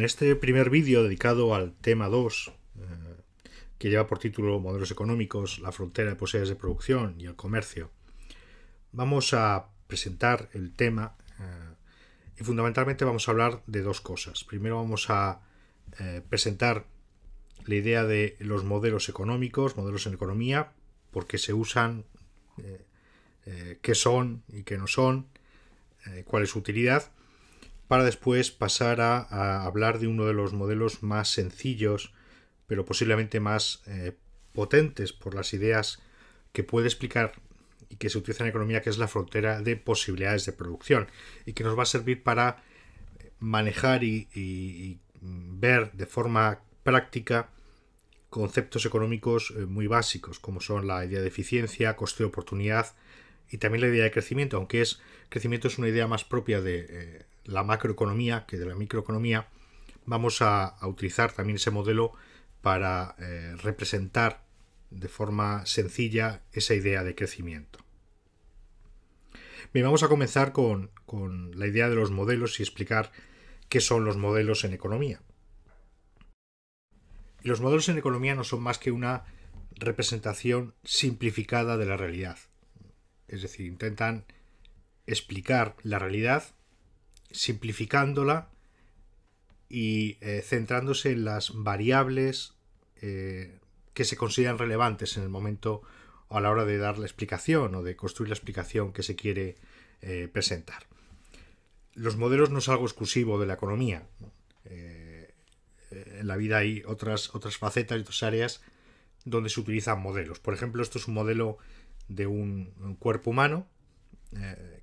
este primer vídeo dedicado al tema 2, que lleva por título Modelos económicos, la frontera de posibilidades de producción y el comercio, vamos a presentar el tema y fundamentalmente vamos a hablar de dos cosas. Primero vamos a presentar la idea de los modelos económicos, modelos en economía, por qué se usan, qué son y qué no son, cuál es su utilidad, para después pasar a hablar de uno de los modelos más sencillos, pero posiblemente más potentes por las ideas que puede explicar y que se utiliza en economía, que es la frontera de posibilidades de producción, y que nos va a servir para manejar y ver de forma práctica conceptos económicos muy básicos, como son la idea de eficiencia, coste de oportunidad y también la idea de crecimiento, aunque crecimiento es una idea más propia de la macroeconomía que de la microeconomía. Vamos a utilizar también ese modelo para representar de forma sencilla esa idea de crecimiento. Bien, vamos a comenzar con la idea de los modelos y explicar qué son los modelos en economía. Y los modelos en economía no son más que una representación simplificada de la realidad. Es decir, intentan explicar la realidad simplificándola y centrándose en las variables que se consideran relevantes en el momento o a la hora de dar la explicación o de construir la explicación que se quiere presentar. Los modelos no es algo exclusivo de la economía. En la vida hay otras facetas y otras áreas donde se utilizan modelos. Por ejemplo, esto es un modelo de un cuerpo humano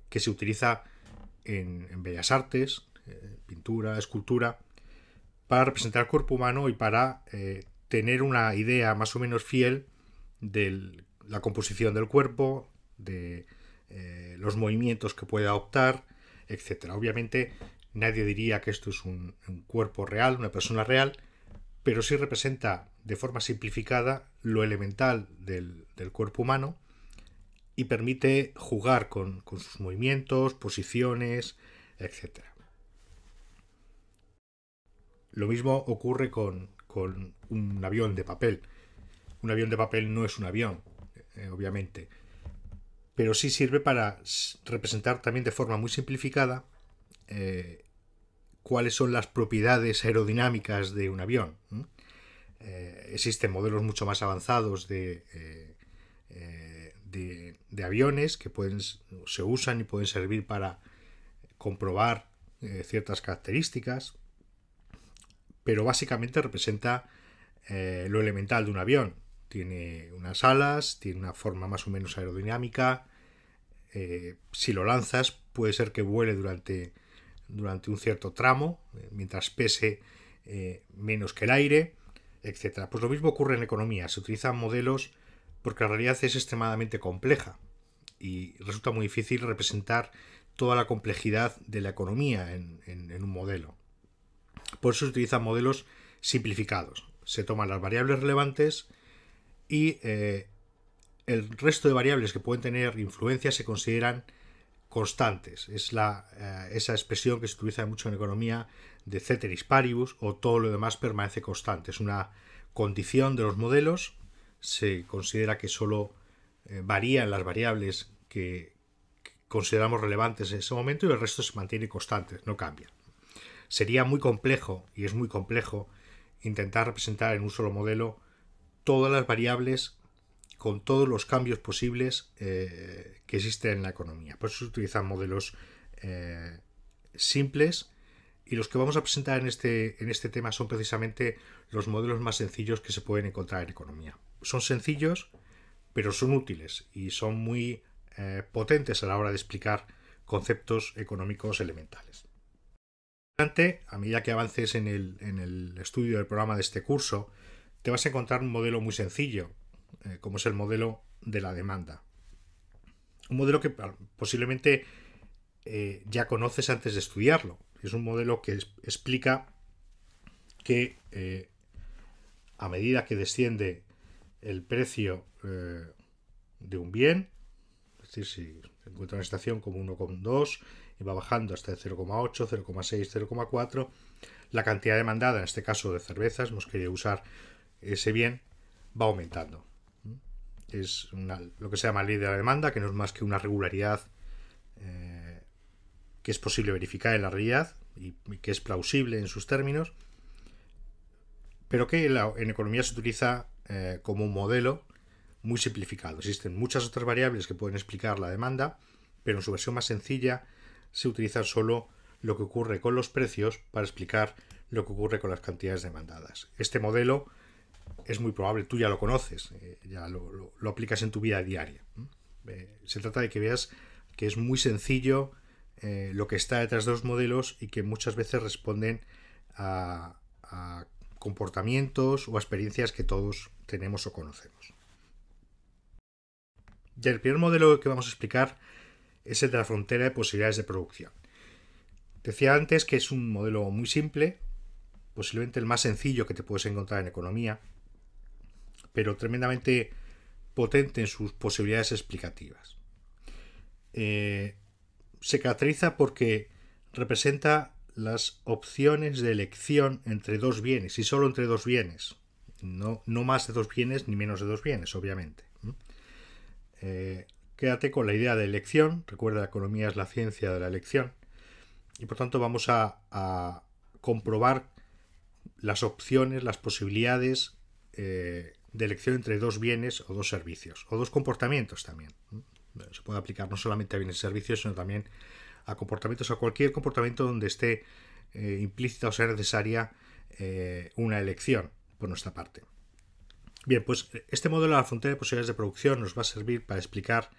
que se utiliza en bellas artes, pintura, escultura, para representar el cuerpo humano y para tener una idea más o menos fiel de la composición del cuerpo, de los movimientos que puede adoptar, etc. Obviamente nadie diría que esto es un cuerpo real, una persona real, pero sí representa de forma simplificada lo elemental del cuerpo humano y permite jugar con sus movimientos, posiciones, etc. Lo mismo ocurre con un avión de papel. Un avión de papel no es un avión, obviamente, pero sí sirve para representar también de forma muy simplificada cuáles son las propiedades aerodinámicas de un avión. Existen modelos mucho más avanzados de aviones que se usan y pueden servir para comprobar ciertas características, pero básicamente representa lo elemental de un avión. Tiene unas alas, tiene una forma más o menos aerodinámica. Si lo lanzas, puede ser que vuele durante un cierto tramo, mientras pese menos que el aire, etc. Pues lo mismo ocurre en economía. Se utilizan modelos porque la realidad es extremadamente compleja y resulta muy difícil representar toda la complejidad de la economía en un modelo. Por eso se utilizan modelos simplificados. Se toman las variables relevantes y el resto de variables que pueden tener influencia se consideran constantes. Es esa expresión que se utiliza mucho en economía de ceteris paribus, o todo lo demás permanece constante. Es una condición de los modelos. Se considera que solo varían las variables que consideramos relevantes en ese momento y el resto se mantiene constante, no cambia. Sería muy complejo, y es muy complejo, intentar representar en un solo modelo todas las variables con todos los cambios posibles que existen en la economía. Por eso se utilizan modelos simples, y los que vamos a presentar en este tema son precisamente los modelos más sencillos que se pueden encontrar en economía. Son sencillos, pero son útiles y son muy potentes a la hora de explicar conceptos económicos elementales. A medida que avances en el estudio del programa de este curso, te vas a encontrar un modelo muy sencillo, como es el modelo de la demanda. Un modelo que posiblemente ya conoces antes de estudiarlo. Es un modelo que explica que a medida que desciende el precio de un bien, decir, si se encuentra una estación como 1,2 y va bajando hasta el 0,8, 0,6, 0,4, la cantidad demandada, en este caso de cervezas, hemos querido usar ese bien, va aumentando. Es lo que se llama ley de la demanda, que no es más que una regularidad que es posible verificar en la realidad y que es plausible en sus términos, pero que en economía se utiliza como un modelo muy simplificado. Existen muchas otras variables que pueden explicar la demanda, pero en su versión más sencilla se utiliza solo lo que ocurre con los precios para explicar lo que ocurre con las cantidades demandadas. Este modelo es muy probable, tú ya lo conoces, ya lo aplicas en tu vida diaria. Se trata de que veas que es muy sencillo lo que está detrás de los modelos y que muchas veces responden a comportamientos o a experiencias que todos tenemos o conocemos. Y el primer modelo que vamos a explicar es el de la frontera de posibilidades de producción. Decía antes que es un modelo muy simple, posiblemente el más sencillo que te puedes encontrar en economía, pero tremendamente potente en sus posibilidades explicativas. Se caracteriza porque representa las opciones de elección entre dos bienes y solo entre dos bienes, no más de dos bienes ni menos de dos bienes, obviamente. Quédate con la idea de elección. Recuerda, la economía es la ciencia de la elección y por tanto vamos a comprobar las opciones, las posibilidades de elección entre dos bienes o dos servicios o dos comportamientos también. Se puede aplicar no solamente a bienes y servicios, sino también a comportamientos, a cualquier comportamiento donde esté implícita o sea necesaria una elección por nuestra parte. Bien, pues este modelo de la frontera de posibilidades de producción nos va a servir para explicar,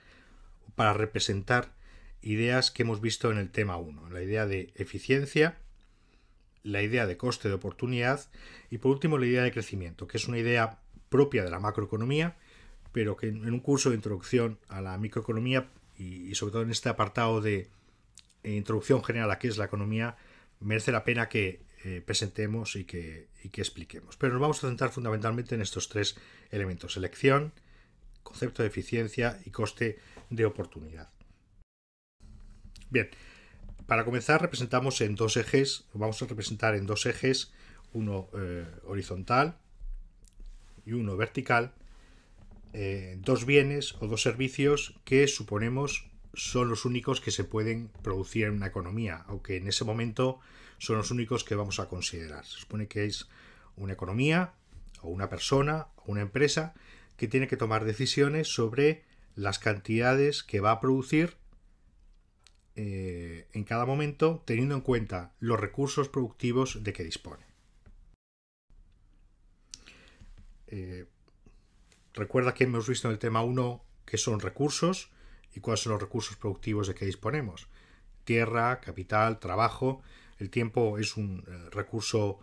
para representar ideas que hemos visto en el tema 1, la idea de eficiencia, la idea de coste de oportunidad y por último la idea de crecimiento, que es una idea propia de la macroeconomía, pero que en un curso de introducción a la microeconomía y sobre todo en este apartado de introducción general a qué es la economía, merece la pena que presentemos y que expliquemos. Pero nos vamos a centrar fundamentalmente en estos tres elementos: elección, concepto de eficiencia y coste de oportunidad. Bien, para comenzar representamos en dos ejes, vamos a representar en dos ejes, uno horizontal y uno vertical, dos bienes o dos servicios que suponemos son los únicos que se pueden producir en una economía, aunque en ese momento son los únicos que vamos a considerar. Se supone que es una economía o una persona o una empresa que tiene que tomar decisiones sobre las cantidades que va a producir en cada momento, teniendo en cuenta los recursos productivos de que dispone. Recuerda que hemos visto en el tema 1 qué son recursos y cuáles son los recursos productivos de que disponemos. Tierra, capital, trabajo. El tiempo es un recurso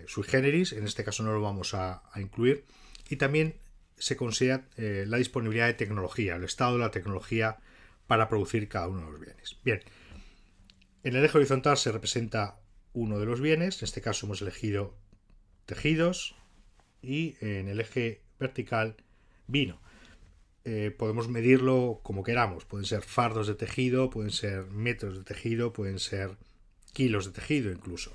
sui generis, en este caso no lo vamos a incluir. Y también se considera la disponibilidad de tecnología, el estado de la tecnología para producir cada uno de los bienes. Bien, en el eje horizontal se representa uno de los bienes, en este caso hemos elegido tejidos, y en el eje vertical vino. Podemos medirlo como queramos, pueden ser fardos de tejido, pueden ser metros de tejido, pueden ser kilos de tejido incluso.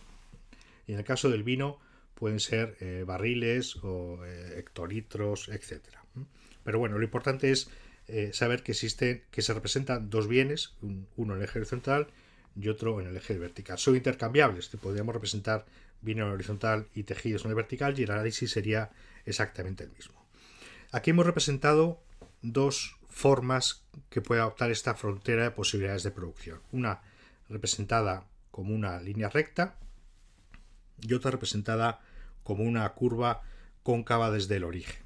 Y en el caso del vino pueden ser barriles o hectolitros, etc. Pero bueno, lo importante es saber que se representan dos bienes, uno en el eje horizontal y otro en el eje vertical. Son intercambiables, podríamos representar vino en el horizontal y tejidos en el vertical y el análisis sería exactamente el mismo. Aquí hemos representado dos formas que puede adoptar esta frontera de posibilidades de producción. Una representada como una línea recta y otra representada como una curva cóncava desde el origen.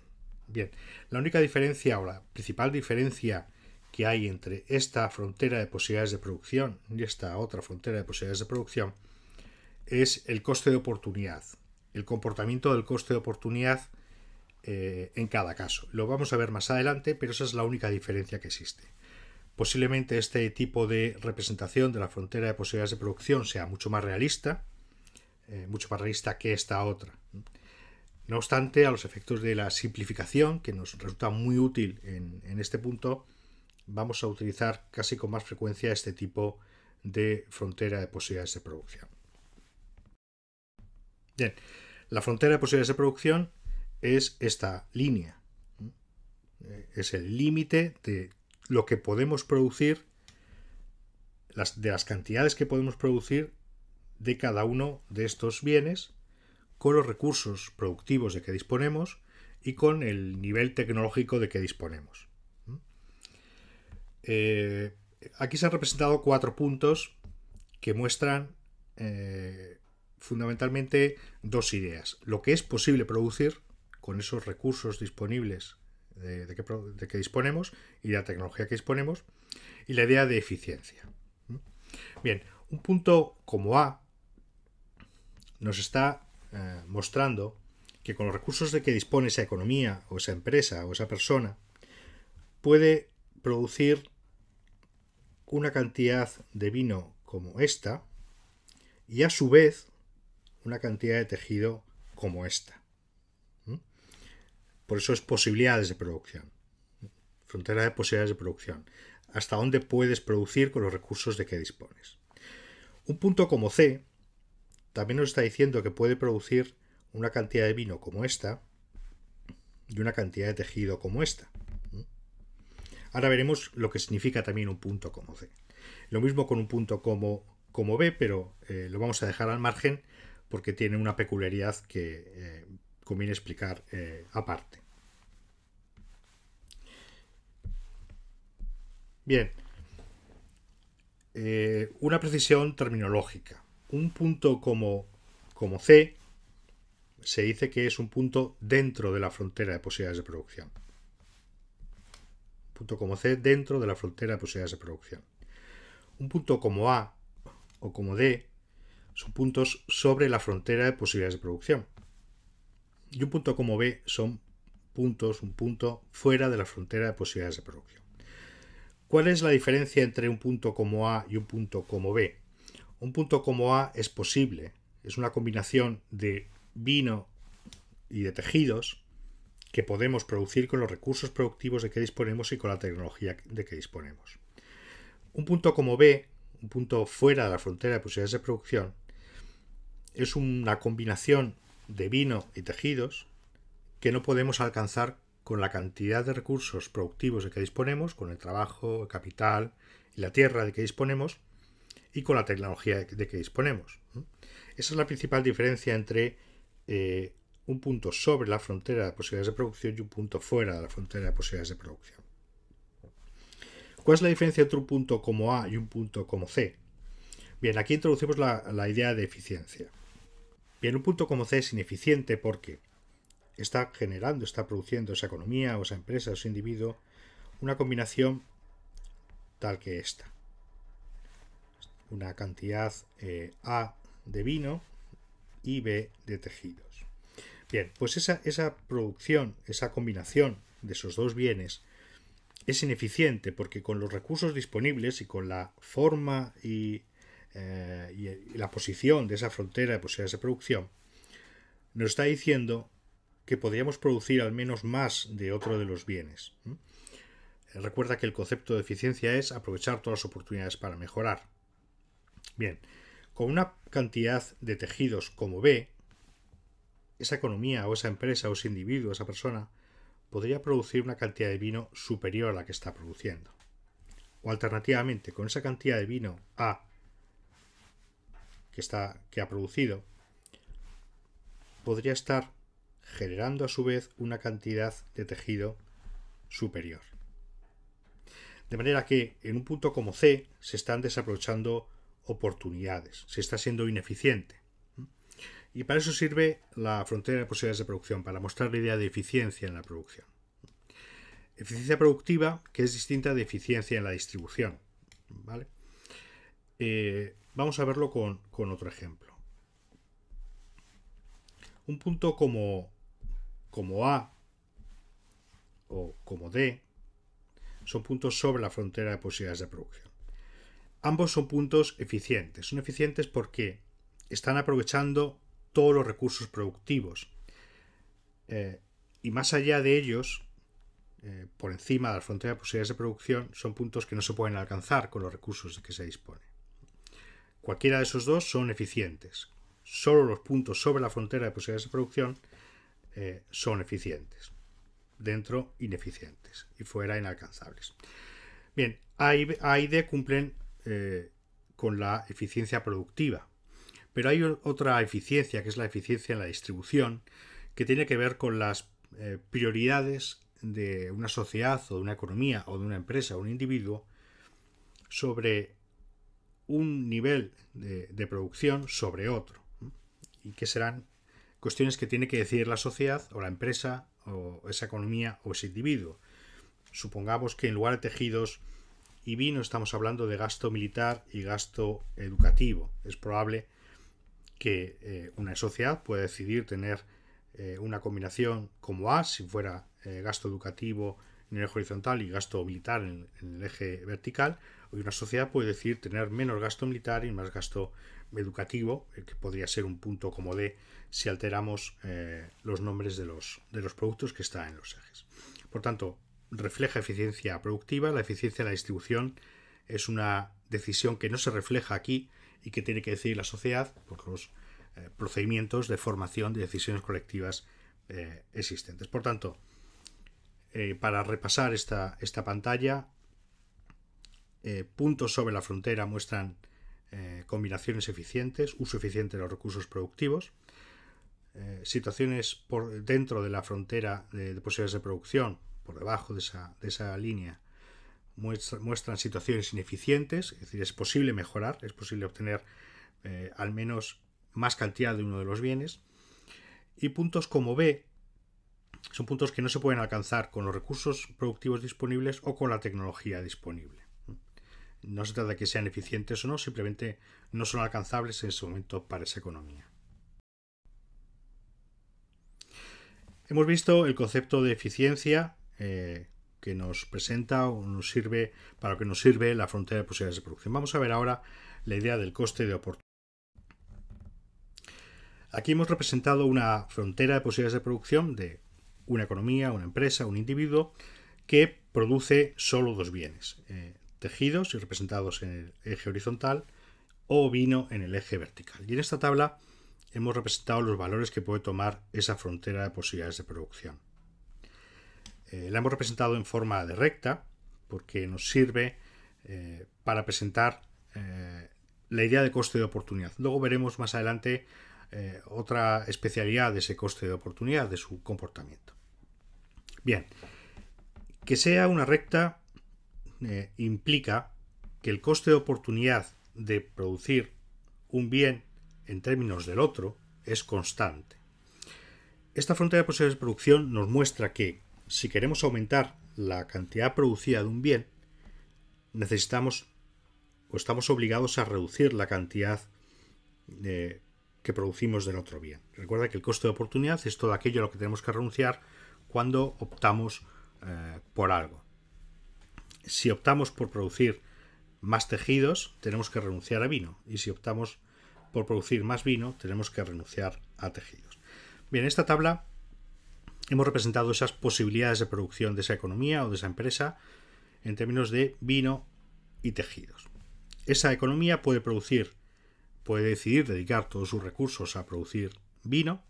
Bien, la única diferencia o la principal diferencia que hay entre esta frontera de posibilidades de producción y esta otra frontera de posibilidades de producción es el coste de oportunidad, el comportamiento del coste de oportunidad en cada caso. Lo vamos a ver más adelante, pero esa es la única diferencia que existe. Posiblemente este tipo de representación de la frontera de posibilidades de producción sea mucho más realista que esta otra. No obstante, a los efectos de la simplificación, que nos resulta muy útil en este punto, vamos a utilizar casi con más frecuencia este tipo de frontera de posibilidades de producción. Bien, la frontera de posibilidades de producción es esta línea. Es el límite de lo que podemos producir, de las cantidades que podemos producir de cada uno de estos bienes con los recursos productivos de que disponemos y con el nivel tecnológico de que disponemos. Aquí se han representado 4 puntos que muestran fundamentalmente 2 ideas. Lo que es posible producir con esos recursos disponibles de que disponemos y la tecnología que disponemos, y la idea de eficiencia. Bien, un punto como A nos está mostrando que con los recursos de que dispone esa economía o esa empresa o esa persona puede producir una cantidad de vino como esta y a su vez una cantidad de tejido como esta. Por eso es posibilidades de producción. Frontera de posibilidades de producción. Hasta dónde puedes producir con los recursos de que dispones. Un punto como C también nos está diciendo que puede producir una cantidad de vino como esta y una cantidad de tejido como esta. Ahora veremos lo que significa también un punto como C. Lo mismo con un punto como B, pero lo vamos a dejar al margen porque tiene una peculiaridad que conviene explicar aparte. Bien, una precisión terminológica. Un punto como C se dice que es un punto dentro de la frontera de posibilidades de producción. Un punto como C dentro de la frontera de posibilidades de producción. Un punto como A o como D son puntos sobre la frontera de posibilidades de producción. Y un punto como B son un punto fuera de la frontera de posibilidades de producción. ¿Cuál es la diferencia entre un punto como A y un punto como B? Un punto como A es posible, es una combinación de vino y de tejidos que podemos producir con los recursos productivos de que disponemos y con la tecnología de que disponemos. Un punto como B, un punto fuera de la frontera de posibilidades de producción, es una combinación de vino y tejidos que no podemos alcanzar con la cantidad de recursos productivos de que disponemos, con el trabajo, el capital y la tierra de que disponemos y con la tecnología de que disponemos. Esa es la principal diferencia entre un punto sobre la frontera de posibilidades de producción y un punto fuera de la frontera de posibilidades de producción. ¿Cuál es la diferencia entre un punto como A y un punto como C? Bien, aquí introducimos la idea de eficiencia. Bien, un punto como C es ineficiente porque está generando, está produciendo esa economía o esa empresa o ese individuo una combinación tal que esta. Una cantidad A de vino y B de tejidos. Bien, pues esa producción, esa combinación de esos dos bienes es ineficiente porque con los recursos disponibles y con la forma y la posición de esa frontera de posibilidades de producción nos está diciendo que podríamos producir al menos más de otro de los bienes. Recuerda que el concepto de eficiencia es aprovechar todas las oportunidades para mejorar. Bien, con una cantidad de tejidos como B, esa economía o esa empresa o ese individuo, esa persona, podría producir una cantidad de vino superior a la que está produciendo. O alternativamente, con esa cantidad de vino A que ha producido, podría estar generando a su vez una cantidad de tejido superior. De manera que en un punto como C se están desaprovechando oportunidades, se está siendo ineficiente. Y para eso sirve la frontera de posibilidades de producción, para mostrar la idea de eficiencia en la producción. Eficiencia productiva que es distinta de eficiencia en la distribución. ¿Vale? Vamos a verlo con otro ejemplo. Un punto como A o como D son puntos sobre la frontera de posibilidades de producción. Ambos son puntos eficientes. Son eficientes porque están aprovechando todos los recursos productivos. Y más allá de ellos, por encima de la frontera de posibilidades de producción son puntos que no se pueden alcanzar con los recursos de que se dispone. Cualquiera de esos dos son eficientes. Solo los puntos sobre la frontera de posibilidades de producción son eficientes. Dentro, ineficientes. Y fuera, inalcanzables. Bien, A y D cumplen con la eficiencia productiva. Pero hay otra eficiencia, que es la eficiencia en la distribución, que tiene que ver con las prioridades de una sociedad o de una economía o de una empresa o un individuo sobre un nivel de producción sobre otro, y que serán cuestiones que tiene que decidir la sociedad o la empresa o esa economía o ese individuo. Supongamos que en lugar de tejidos y vino estamos hablando de gasto militar y gasto educativo. Es probable que una sociedad pueda decidir tener una combinación como A, si fuera gasto educativo en el eje horizontal y gasto militar en el eje vertical, o una sociedad puede decidir tener menos gasto militar y más gasto educativo, que podría ser un punto como D si alteramos los nombres de los productos que están en los ejes. Por tanto, refleja eficiencia productiva. La eficiencia de la distribución es una decisión que no se refleja aquí y que tiene que decidir la sociedad por los procedimientos de formación de decisiones colectivas existentes. Por tanto, para repasar esta pantalla, puntos sobre la frontera muestran combinaciones eficientes, uso eficiente de los recursos productivos. Situaciones por dentro de la frontera de posibilidades de producción, por debajo de esa línea, muestran situaciones ineficientes, es decir, es posible mejorar, es posible obtener al menos más cantidad de uno de los bienes. Y puntos como B son puntos que no se pueden alcanzar con los recursos productivos disponibles o con la tecnología disponible. No se trata de que sean eficientes o no, simplemente no son alcanzables en ese momento para esa economía. Hemos visto el concepto de eficiencia que nos presenta o nos sirve para lo que nos sirve la frontera de posibilidades de producción. Vamos a ver ahora la idea del coste de oportunidad. Aquí hemos representado una frontera de posibilidades de producción de una economía, una empresa, un individuo que produce solo dos bienes, tejidos y representados en el eje horizontal o vino en el eje vertical. Y en esta tabla hemos representado los valores que puede tomar esa frontera de posibilidades de producción. La hemos representado en forma de recta porque nos sirve para presentar la idea de coste de oportunidad. Luego veremos más adelante otra especialidad de ese coste de oportunidad, de su comportamiento. Bien, que sea una recta implica que el coste de oportunidad de producir un bien en términos del otro es constante. Esta frontera de posibilidades de producción nos muestra que si queremos aumentar la cantidad producida de un bien, necesitamos o estamos obligados a reducir la cantidad que producimos del otro bien. Recuerda que el coste de oportunidad es todo aquello a lo que tenemos que renunciar cuando optamos por algo. Si optamos por producir más tejidos, tenemos que renunciar a vino. Y si optamos por producir más vino, tenemos que renunciar a tejidos. Bien, en esta tabla hemos representado esas posibilidades de producción de esa economía o de esa empresa en términos de vino y tejidos. Esa economía puede decidir dedicar todos sus recursos a producir vino,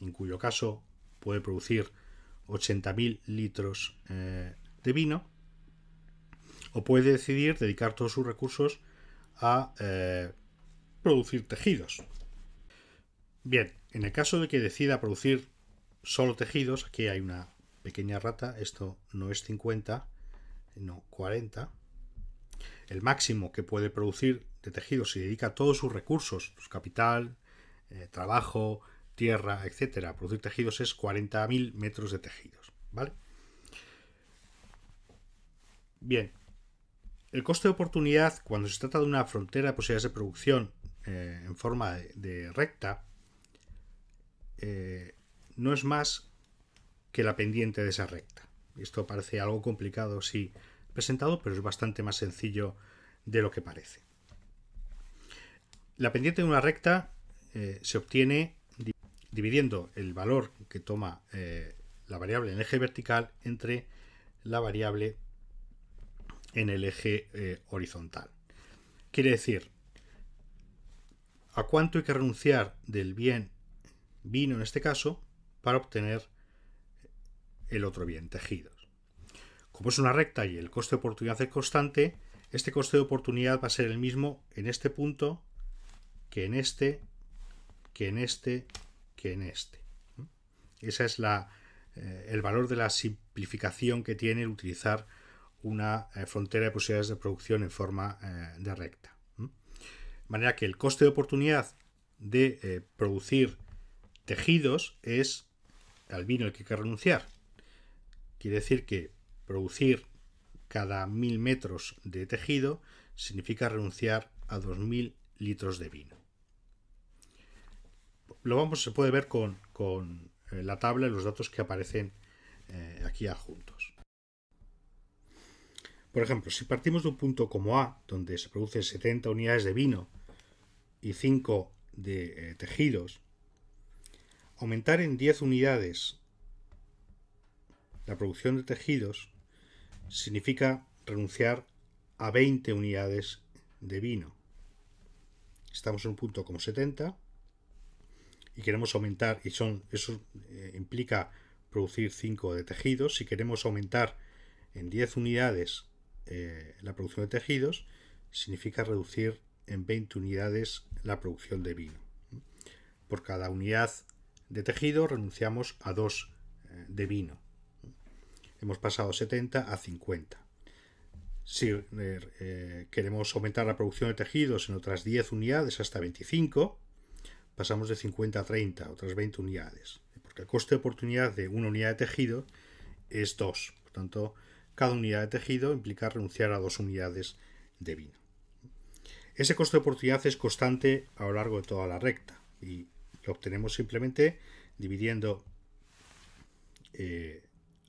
en cuyo caso puede producir 80.000 litros de vino, o puede decidir dedicar todos sus recursos a producir tejidos. Bien, en el caso de que decida producir solo tejidos, aquí hay una pequeña rata, esto no es 50, no 40. El máximo que puede producir de tejidos si dedica todos sus recursos, su capital, trabajo, tierra, etcétera, a producir tejidos es 40.000 metros de tejidos, ¿vale? Bien, el coste de oportunidad, cuando se trata de una frontera de posibilidades de producción en forma de recta, no es más que la pendiente de esa recta. Esto parece algo complicado, sí, presentado, pero es bastante más sencillo de lo que parece. La pendiente de una recta se obtiene dividiendo el valor que toma la variable en el eje vertical entre la variable en el eje horizontal. Quiere decir, a cuánto hay que renunciar del bien vino en este caso para obtener el otro bien, tejidos. Como es una recta y el coste de oportunidad es constante, este coste de oportunidad va a ser el mismo en este punto que en este, que en este, que en este. Ese es el valor de la simplificación que tiene el utilizar una frontera de posibilidades de producción en forma de recta. De manera que el coste de oportunidad de producir tejidos es al vino al que hay que renunciar. Quiere decir que producir cada 1000 metros de tejido significa renunciar a 2000 litros de vino. Se puede ver con la tabla y los datos que aparecen aquí adjuntos. Por ejemplo, si partimos de un punto como A, donde se producen 70 unidades de vino y 5 de tejidos, aumentar en 10 unidades la producción de tejidos significa renunciar a 20 unidades de vino. Estamos en un punto como 70 y queremos aumentar, y eso implica producir 5 de tejidos. Si queremos aumentar en 10 unidades la producción de tejidos, significa reducir en 20 unidades la producción de vino. Por cada unidad de tejido renunciamos a 2 de vino. Hemos pasado 70 a 50. Si queremos aumentar la producción de tejidos en otras 10 unidades hasta 25, pasamos de 50 a 30, otras 20 unidades. Porque el coste de oportunidad de una unidad de tejido es 2. Por tanto, cada unidad de tejido implica renunciar a 2 unidades de vino. Ese coste de oportunidad es constante a lo largo de toda la recta y lo obtenemos simplemente dividiendo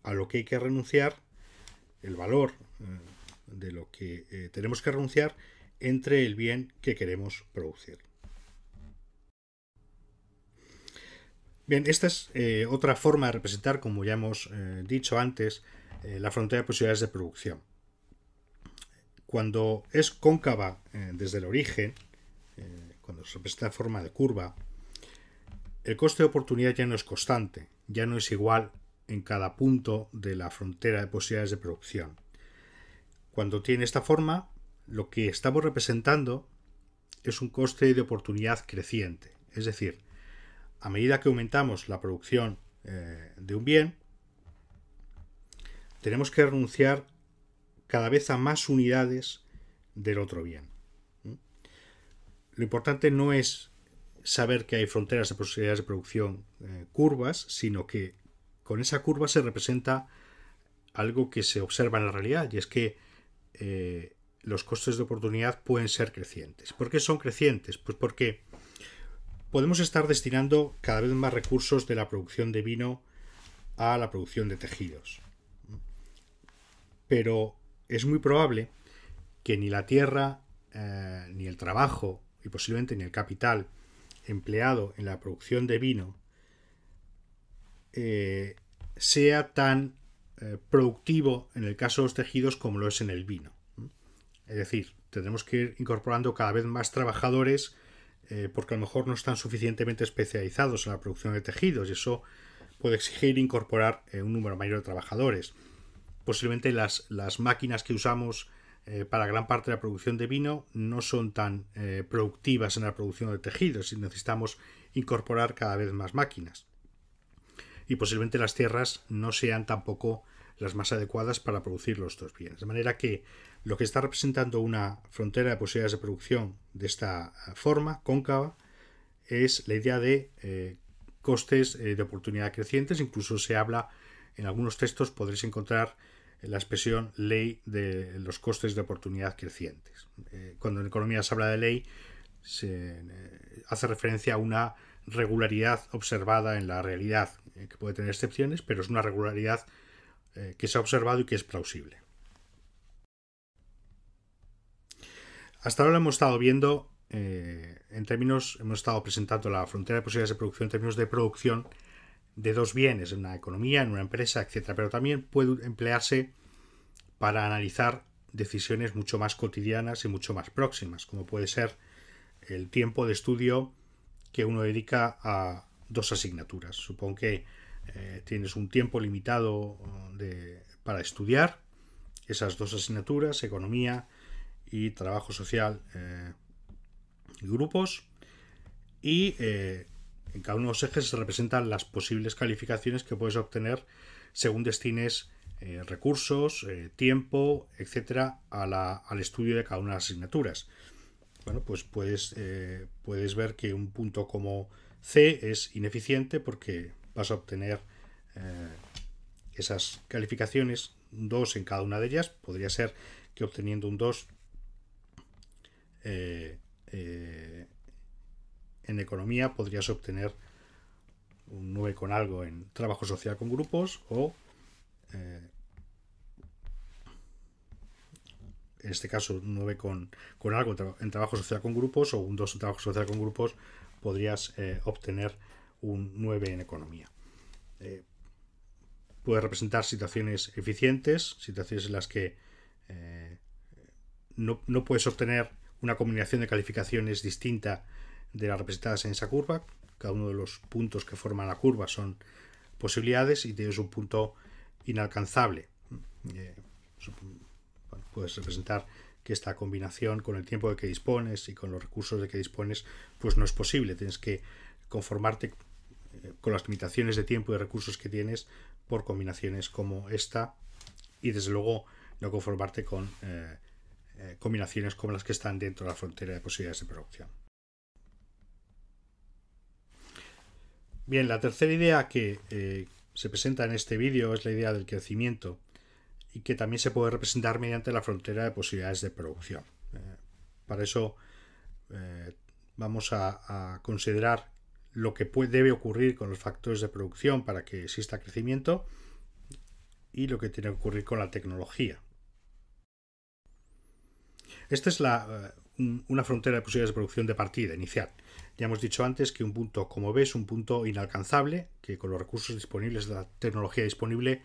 a lo que hay que renunciar, el valor de lo que tenemos que renunciar entre el bien que queremos producir. Bien, esta es otra forma de representar, como ya hemos dicho antes, la frontera de posibilidades de producción. Cuando es cóncava desde el origen, cuando se representa en forma de curva, el coste de oportunidad ya no es constante, ya no es igual en cada punto de la frontera de posibilidades de producción. Cuando tiene esta forma, lo que estamos representando es un coste de oportunidad creciente. Es decir, a medida que aumentamos la producción de un bien, tenemos que renunciar cada vez a más unidades del otro bien. Lo importante no es saber que hay fronteras de posibilidades de producción curvas, sino que con esa curva se representa algo que se observa en la realidad, y es que los costes de oportunidad pueden ser crecientes. ¿Por qué son crecientes? Pues porque podemos estar destinando cada vez más recursos de la producción de vino a la producción de tejidos. Pero es muy probable que ni la tierra, ni el trabajo y posiblemente ni el capital empleado en la producción de vino sea tan productivo en el caso de los tejidos como lo es en el vino. Es decir, tendremos que ir incorporando cada vez más trabajadores porque a lo mejor no están suficientemente especializados en la producción de tejidos y eso puede exigir incorporar un número mayor de trabajadores. Posiblemente las máquinas que usamos para gran parte de la producción de vino no son tan productivas en la producción de tejidos y necesitamos incorporar cada vez más máquinas. Y posiblemente las tierras no sean tampoco las más adecuadas para producir los dos bienes. De manera que lo que está representando una frontera de posibilidades de producción de esta forma, cóncava, es la idea de costes de oportunidad crecientes. Incluso se habla, en algunos textos podréis encontrar la expresión ley de los costes de oportunidad crecientes. Cuando en economía se habla de ley, se hace referencia a una regularidad observada en la realidad, que puede tener excepciones, pero es una regularidad que se ha observado y que es plausible. Hasta ahora hemos estado viendo, hemos estado presentando la frontera de posibilidades de producción en términos de producción de dos bienes, en una economía, en una empresa, etc. Pero también puede emplearse para analizar decisiones mucho más cotidianas y mucho más próximas, como puede ser el tiempo de estudio que uno dedica a dos asignaturas. Supongo que tienes un tiempo limitado para estudiar esas dos asignaturas, economía y trabajo social y grupos, y en cada uno de los ejes se representan las posibles calificaciones que puedes obtener según destines recursos, tiempo, etcétera, al estudio de cada una de las asignaturas. Bueno, pues puedes ver que un punto como C es ineficiente porque vas a obtener esas calificaciones, un 2 en cada una de ellas. Podría ser que obteniendo un 2 en economía podrías obtener un 9 con algo en trabajo social con grupos, o en este caso un 9 con algo en trabajo social con grupos, o un 2 en trabajo social con grupos, podrías obtener un 9 en economía. Puede representar situaciones eficientes, situaciones en las que no puedes obtener una combinación de calificaciones distinta de las representadas en esa curva. Cada uno de los puntos que forman la curva son posibilidades y tienes un punto inalcanzable. Puedes representar que esta combinación, con el tiempo de que dispones y con los recursos de que dispones, pues no es posible. Tienes que conformarte con las limitaciones de tiempo y de recursos que tienes por combinaciones como esta, y desde luego no conformarte con combinaciones como las que están dentro de la frontera de posibilidades de producción. Bien, la tercera idea que se presenta en este vídeo es la idea del crecimiento, y que también se puede representar mediante la frontera de posibilidades de producción. Para eso vamos a considerar lo que debe ocurrir con los factores de producción para que exista crecimiento, y lo que tiene que ocurrir con la tecnología. Esta es una frontera de posibilidades de producción de partida, inicial. Ya hemos dicho antes que un punto como B es un punto inalcanzable, que con los recursos disponibles de la tecnología disponible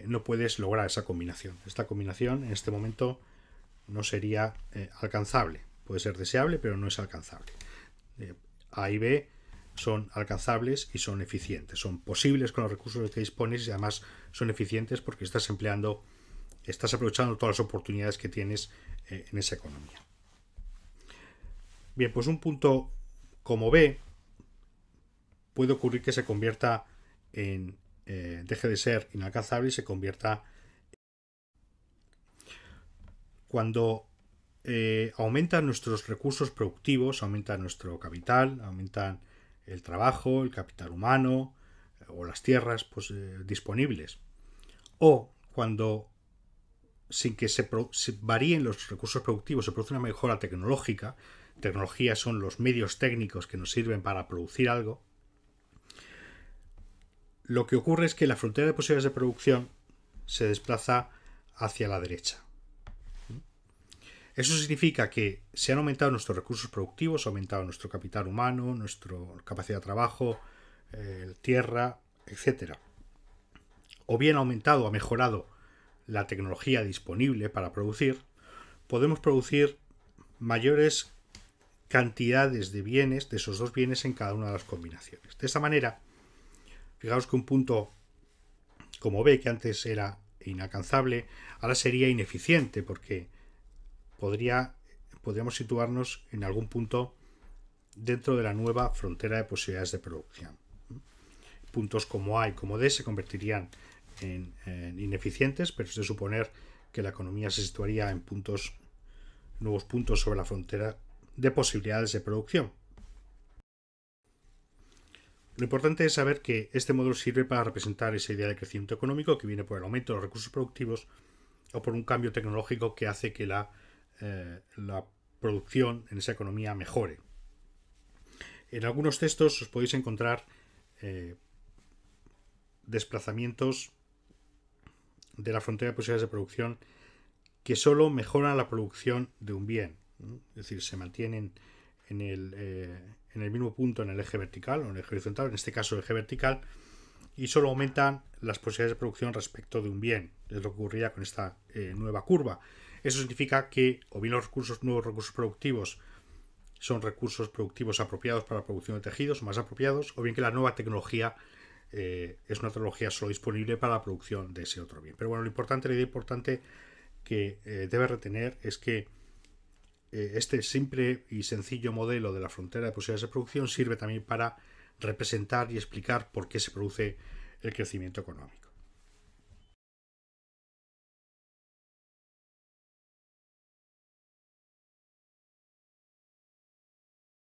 no puedes lograr esa combinación. Esta combinación en este momento no sería alcanzable. Puede ser deseable, pero no es alcanzable. A y B son alcanzables y son eficientes. Son posibles con los recursos de que dispones, y además son eficientes porque estás aprovechando todas las oportunidades que tienes en esa economía. Bien, pues un punto como B puede ocurrir que se convierta deje de ser inalcanzable y se convierta cuando aumentan nuestros recursos productivos, aumenta nuestro capital, aumentan el trabajo, el capital humano o las tierras disponibles, o cuando, sin que se varíen los recursos productivos, se produce una mejora tecnológica. Tecnología son los medios técnicos que nos sirven para producir algo. Lo que ocurre es que la frontera de posibilidades de producción se desplaza hacia la derecha. Eso significa que se han aumentado nuestros recursos productivos, ha aumentado nuestro capital humano, nuestra capacidad de trabajo, tierra, etc. O bien ha aumentado, ha mejorado la tecnología disponible para producir. Podemos producir mayores cantidades de bienes, de esos dos bienes, en cada una de las combinaciones. De esta manera, fijaos que un punto como B, que antes era inalcanzable, ahora sería ineficiente, porque podríamos situarnos en algún punto dentro de la nueva frontera de posibilidades de producción. Puntos como A y como D se convertirían en ineficientes, pero es de suponer que la economía se situaría en nuevos puntos sobre la frontera de posibilidades de producción. Lo importante es saber que este modelo sirve para representar esa idea de crecimiento económico que viene por el aumento de los recursos productivos o por un cambio tecnológico que hace que la producción en esa economía mejore. En algunos textos os podéis encontrar desplazamientos de la frontera de posibilidades de producción que solo mejoran la producción de un bien, ¿no? Es decir, se mantienen en el mismo punto en el eje vertical o en el eje horizontal, en este caso el eje vertical, y solo aumentan las posibilidades de producción respecto de un bien. Es lo que ocurría con esta nueva curva. Eso significa que o bien los nuevos recursos productivos son recursos productivos apropiados para la producción de tejidos, más apropiados, o bien que la nueva tecnología es una tecnología solo disponible para la producción de ese otro bien. Pero bueno, la idea importante que debe retener es que este simple y sencillo modelo de la frontera de posibilidades de producción sirve también para representar y explicar por qué se produce el crecimiento económico.